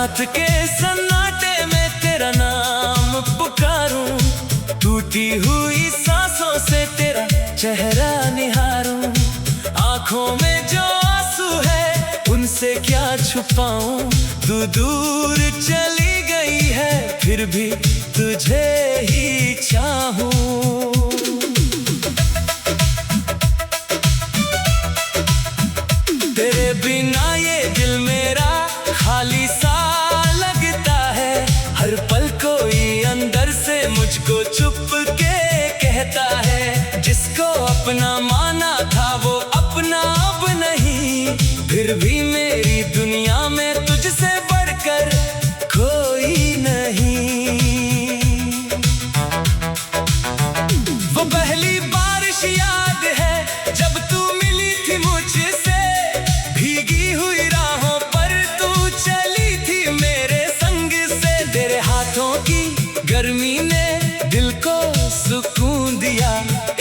रात के सन्नाटे में तेरा नाम पुकारूं, टूटी हुई सांसों से तेरा चेहरा निहारूं। आंखों में जो आंसू है उनसे क्या छुपाऊं, तू दूर चली गई है फिर भी तुझे ही चाहूं। तेरे बिना ये दिल मेरा खाली सा लगता है, हर पल कोई अंदर से मुझको चुप के कहता है। जिसको अपना माना था वो अपना अब नहीं, फिर भी मेरी दुनिया में तुझसे बढ़कर कोई नहीं। वो पहली बारिश याद है जब तू मिली थी मुझसे, भीगी हुई राहों पर तू चली थी मेरे संग से। तेरे हाथों की गर्मी ने दिल को सुकून दिया,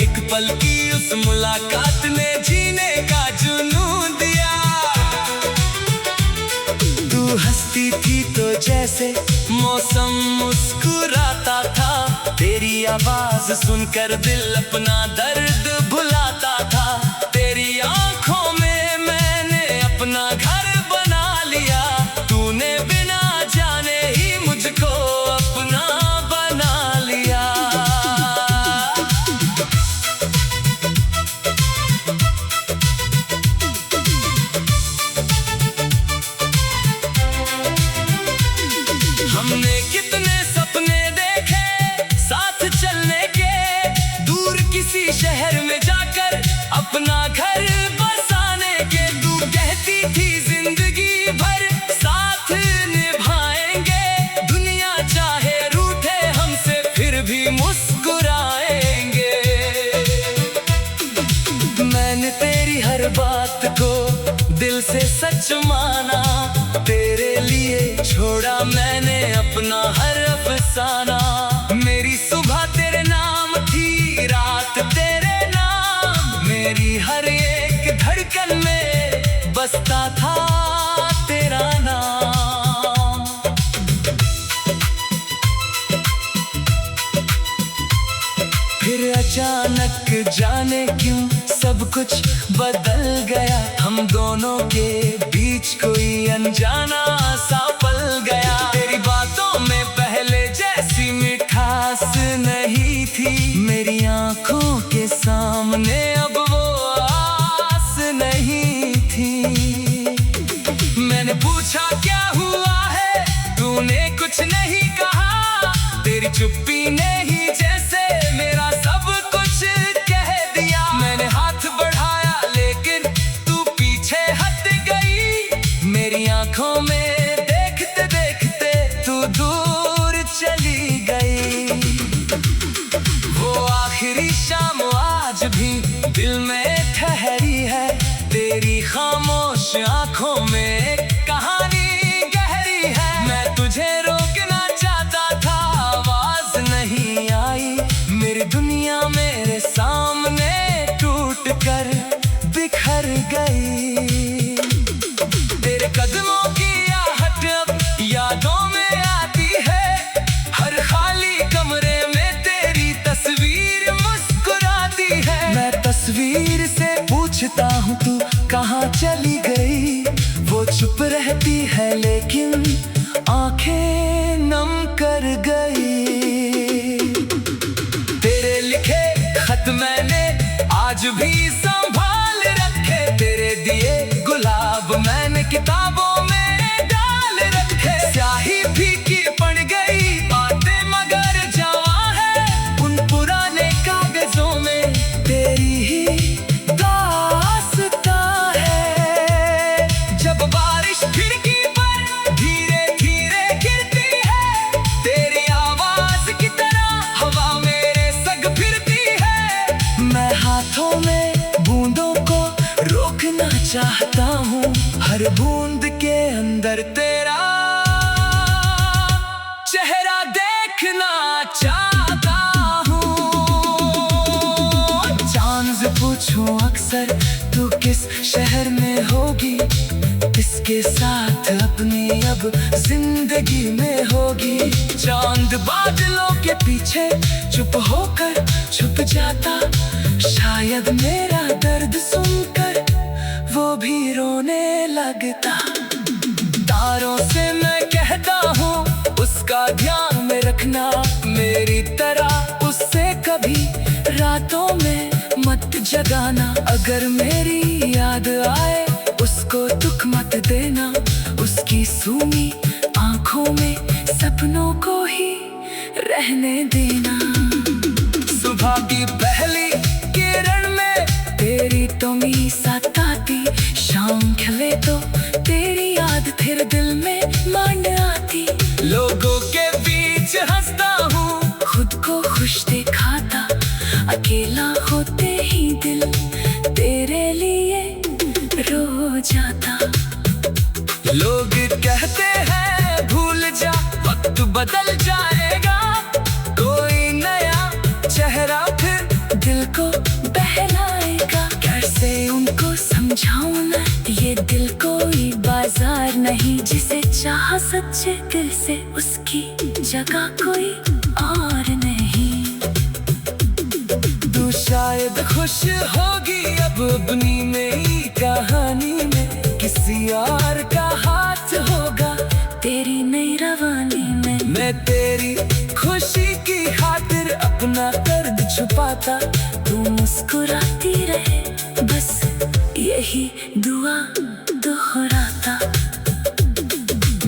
एक पल की उस मुलाकात ने जीने का जुनून दिया। तू हंसती थी तो जैसे मौसम मुस्कुराता था, तेरी आवाज सुनकर दिल अपना दर्द भुलाता था। तेरी आंखों में मैंने अपना घर बना लिया, तूने बिना जाने ही मुझको अपना बना लिया। हमने कितने सपने देखे साथ चलने के, दूर किसी शहर में जाकर अपना घर बसाने के। तू कहती थी जिंदगी भर साथ निभाएंगे, दुनिया चाहे रूठे हमसे फिर भी मुस्कुराएंगे। मैंने तेरी हर बात को दिल से सच माना, तेरे लिए छोड़ा मैंने अपना हर अफसाना। मेरी सुबह तेरे नाम थी, रात तेरे नाम, मेरी हर एक धड़कन में बसता था तेरा नाम। फिर अचानक जाने क्यों सब कुछ बदल गया, हम दोनों के बीच कोई अनजाना सा पल गया। तेरी बातों में पहले जैसी मिठास नहीं थी, मेरी आंखों के सामने अब वो आस नहीं थी। मैंने पूछा क्या हुआ है, तूने कुछ नहीं कहा, तेरी चुप्पी ने ही जैसे मेरा सब कुछ कह दिया। मैंने हाथ बढ़ाया लेकिन तू पीछे हट गई, मेरी आंखों में देखते देखते तू दूर चली गई। वो आखिरी शाम आज भी दिल में ठहरी है, तेरी खामोश आंखों में कहानी गहरी है। मैं तुझे रोकना चाहता था, आवाज नहीं आई, मेरी दुनिया मेरे सामने टूट कर बिखर गई। तेरे कदमों की आहट अब यादों में आती है, हर खाली कमरे में तेरी तस्वीर मुस्कुराती है। मैं तस्वीर से पूछता हूँ तू कहाँ चली गई, वो चुप रहती है लेकिन आंखें नम कर गई। तेरे लिखे खत मैंने आज भी संभाल रखे, तेरे दिए गुलाब मैंने किताबों में डाल रखे। स्याही फीकी पड़ गई बातें मगर जवां है, उन पुराने कागजों में तेरी ही दास्तां है। जब बारिश खिड़की पर धीरे धीरे गिरती है, तेरी आवाज की तरह हवा मेरे संग फिरती है। मैं हाथों में बूंदों को रोकना चाहता हूँ, हर बूंद के अंदर तेरा चेहरा देखना चाहता हूँ। चांद से पूछूं अक्सर तू किस शहर में होगी, किसके साथ अपनी अब अब जिंदगी में होगी। चांद बादलों के पीछे चुप होकर छुप जाता, शायद मेरा दर्द सुनकर वो भी रोने लगता। तारों से मैं कहता हूँ उसका ध्यान में रखना, मेरी तरह उससे कभी रातों में मत जगाना। अगर मेरी याद आए उसको दुख मत देना, उसकी सूनी आंखों में सपनों को ही रहने देना। सुबह की पहली किरण में तेरी तुमी सताती, शाम खिले तो तेरी याद फिर दिल में मान आती। लोगों के बीच हंसता हूँ, खुद को खुश दिखाता, अकेला होते ही दिल तेरे लिए रो जाता। लोग कहते हैं भूल जा, वक्त बदल जाएगा, कोई नया चेहरा फिर दिल को बहलाएगा। कैसे उनको समझाऊं मैं, ये दिल कोई बाजार नहीं, जिसे चाह सच्चे दिल से उसकी जगह कोई और नहीं। तू शायद खुश होगी अब अपनी नई कहानी में, किसी और का हाथ होगा तेरी नई रवानी में। मैं तेरी खुशी की खातिर अपना दर्द छुपाता, तू मुस्कुराती रहे बस यही दुआ दोहराता।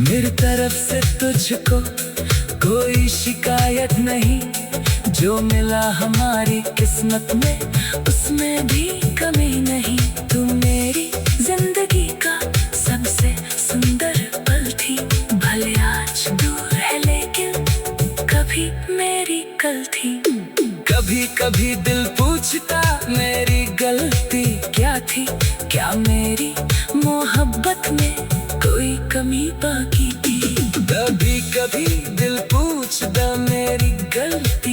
मेरी तरफ से तुझको कोई शिकायत नहीं, जो मिला हमारी किस्मत में उसमें भी कमी नहीं। तू मेरी जिंदगी का सबसे सुंदर पल थी, भले आज दूर है लेकिन कभी मेरी कल थी। कभी कभी दिल पूछता मेरी गलती क्या थी, क्या मेरी मोहब्बत में कोई कमी बाकी थी। कभी कभी दिल पूछता मेरी गलती।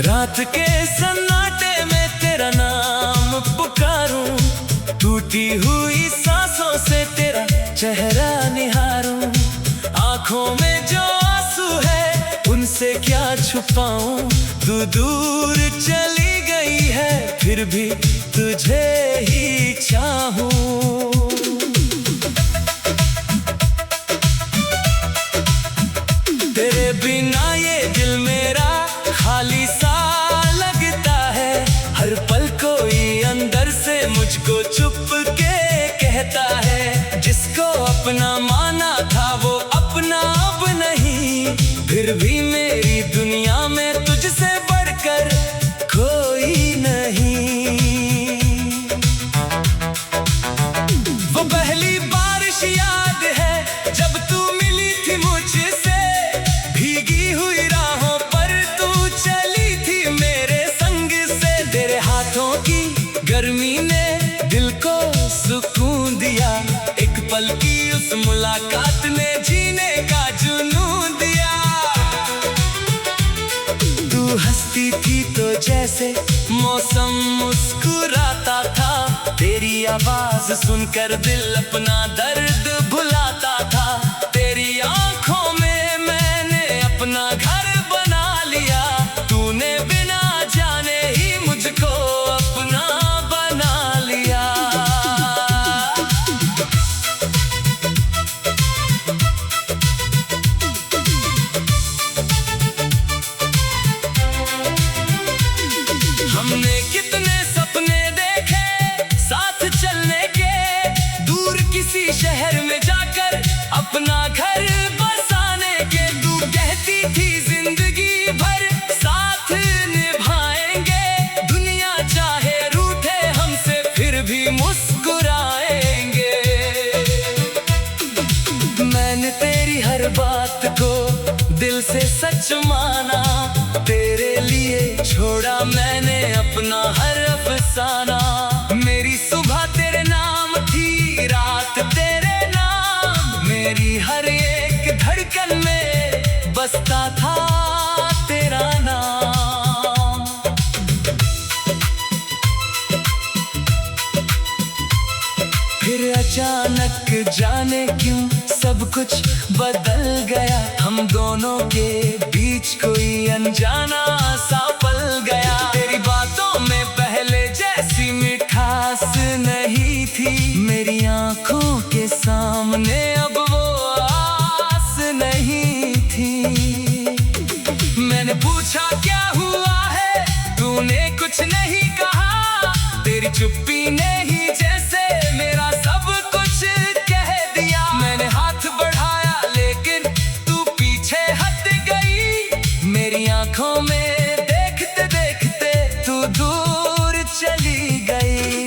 रात के सन्नाटे में तेरा नाम पुकारूं, टूटी हुई सांसों से तेरा चेहरा निहारूं। आंखों में जो आंसू है उनसे क्या छुपाऊं, तू दूर चली गई है फिर भी तुझे ही चाहूं। तेरे बिना ये दिल मेरा खाली सा लगता है, हर पल कोई अंदर से मुझको चुप के कहता है। जिसको अपना माना था वो अपना अब नहीं, फिर भी मेरी दुनिया में तुझसे बढ़कर कोई नहीं। वो पहली बारिश याद है जब तू मिली थी मुझसे, भीगी हुई राहों पर तू चली थी मेरे संग से। तेरे हाथों की गर्मी ने दिल को सुकून दिया, एक पल की उस मुलाकात ने जीने का जुनून दिया। तू हंसती थी तो जैसे मौसम मुस्कुराता था, तेरी आवाज सुनकर दिल अपना दर्द भुलाता था। तेरी आंखों में मैंने अपना घर बना लिया, तूने बिना जाने ही मुझको अपना बना लिया। हमने कितने सपने देखे साथ चलने के, दूर किसी शहर में जाकर अपना से सच माना, तेरे लिए छोड़ा मैंने अपना हर अफसाना। मेरी सुबह तेरे नाम थी, रात तेरे नाम, मेरी हर एक धड़कन में बसता था तेरा नाम। फिर अचानक जाने क्यों सब कुछ बदल गया, हम दोनों के बीच कोई अनजाना सा पल गया। तेरी बातों में पहले जैसी मिठास नहीं थी, मेरी आंखों के सामने अब वो आस नहीं थी। मैंने पूछा क्या हुआ है, तूने कुछ नहीं कहा, तेरी चुप्पी ने ही जैसे मेरा सब कुछ कह दिया। मैंने हाथ बढ़ाया लेकिन तू पीछे हट गई, मेरी आंखों में देखते देखते तू दूर चली गई।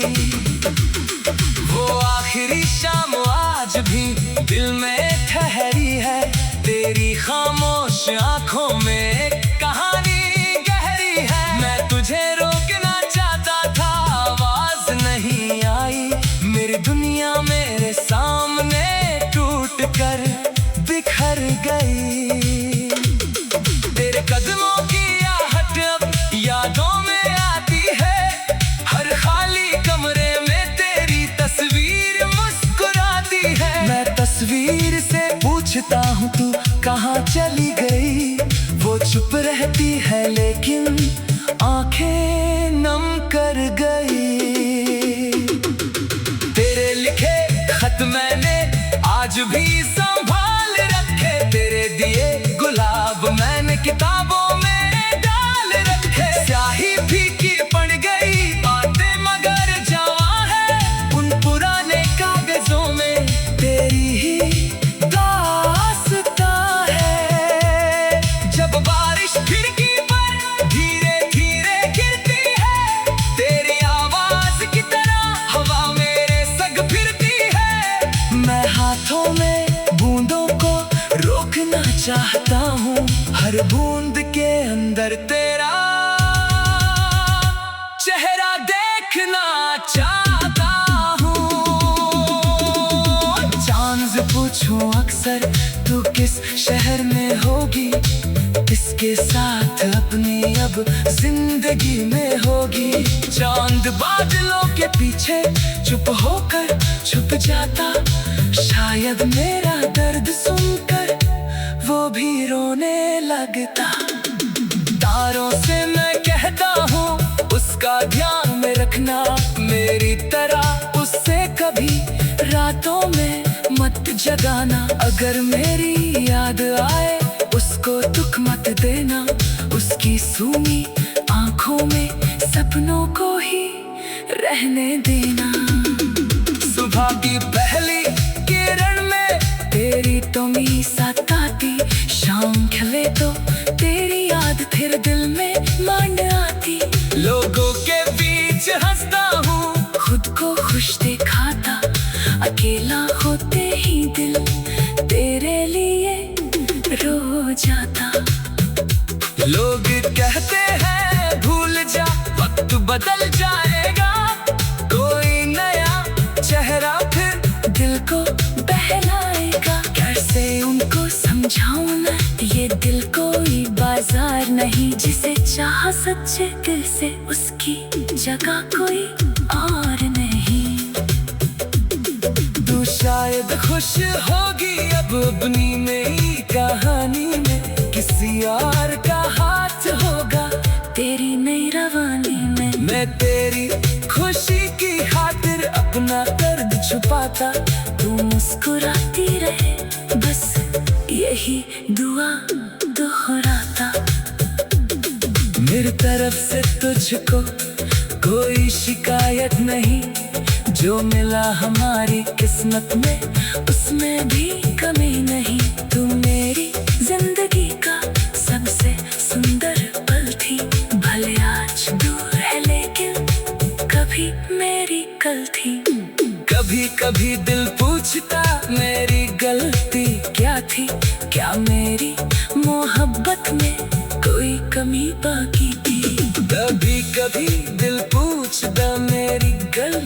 वो आखिरी शाम आज भी दिल में ठहरी है, तेरी खामोश आंखों में कहानी गहरी है। मैं तुझे रोकना चाहता था, आवाज नहीं आई, मेरी दुनिया मेरे सामने टूट कर बिखर गई। तेरे कदमों की आहट अब यादों में आती है, हर खाली कमरे में तेरी तस्वीर मुस्कुराती है। मैं तस्वीर से पूछता हूँ तू कहाँ चली गई, वो चुप रहती है लेकिन आंखें नम कर गई। तेरे लिखे खत मैंने आज भी संभाल रखे, तेरे दिए गुलाब मैंने किताबों में डाल रखे। स्याही फीकी पड़ गई बातें मगर जवां है, उन पुराने कागजों में तेरी ही दास्तां है। जब बारिश खिड़की पर धीरे धीरे गिरती है, तेरी आवाज की तरह हवा मेरे संग फिरती है। मैं हाथों में बूंदों को रोकना चाहता हूँ, हर बूंद के अंदर तेरा चेहरा देखना चाहता हूँ। चांद से पूछूं अक्सर तू किस शहर में होगी, किसके साथ अपनी अब जिंदगी में होगी। चांद बादलों के पीछे चुप होकर छुप जाता, शायद मेरा दर्द सुनकर वो भी रोने लगता। तारों से मैं कहता हूँ उसका ध्यान में रखना, मेरी तरह उससे कभी रातों में मत जगाना। अगर मेरी याद आए उसको दुख मत देना, उसकी सूनी आंखों में सपनों को ही रहने देना। सुबह की पहली किरण में तेरी तुमी सताती, शाम खले तो तेरी याद फिर दिल में मान आती। लोगों के बीच हंसता हूँ, खुद को खुश दिखाता, अकेला होते ही दिल तेरे लिए रो जाता। लोग कहते हैं भूल जा, वक्त बदल जाएगा, कोई नया चेहरा फिर दिल को बहलाएगा। कैसे उनको समझाऊं मैं, ये दिल कोई बाजार नहीं, जिसे चाह सच्चे दिल से उसकी जगह कोई और नहीं। तू शायद खुश होगी अब अपनी नई कहानी में, किसी और का हाथ होगा तेरी नई रवानी में। मैं तेरी खुशी की खातिर अपना दर्द छुपाता, तू मुस्कुराती रहे बस यही दुआ दोहराता। मेरी तरफ से तुझको कोई शिकायत नहीं, जो मिला हमारी किस्मत में उसमें भी कमी नहीं। तू मेरी जिंदगी का सबसे सुंदर पल थी, भले आज दूर है लेकिन कभी मेरी कल थी। कभी कभी दिल पूछता मेरी गलती क्या थी, क्या मेरी मोहब्बत बाकी थी। कभी कभी दिल पूछता मेरी गल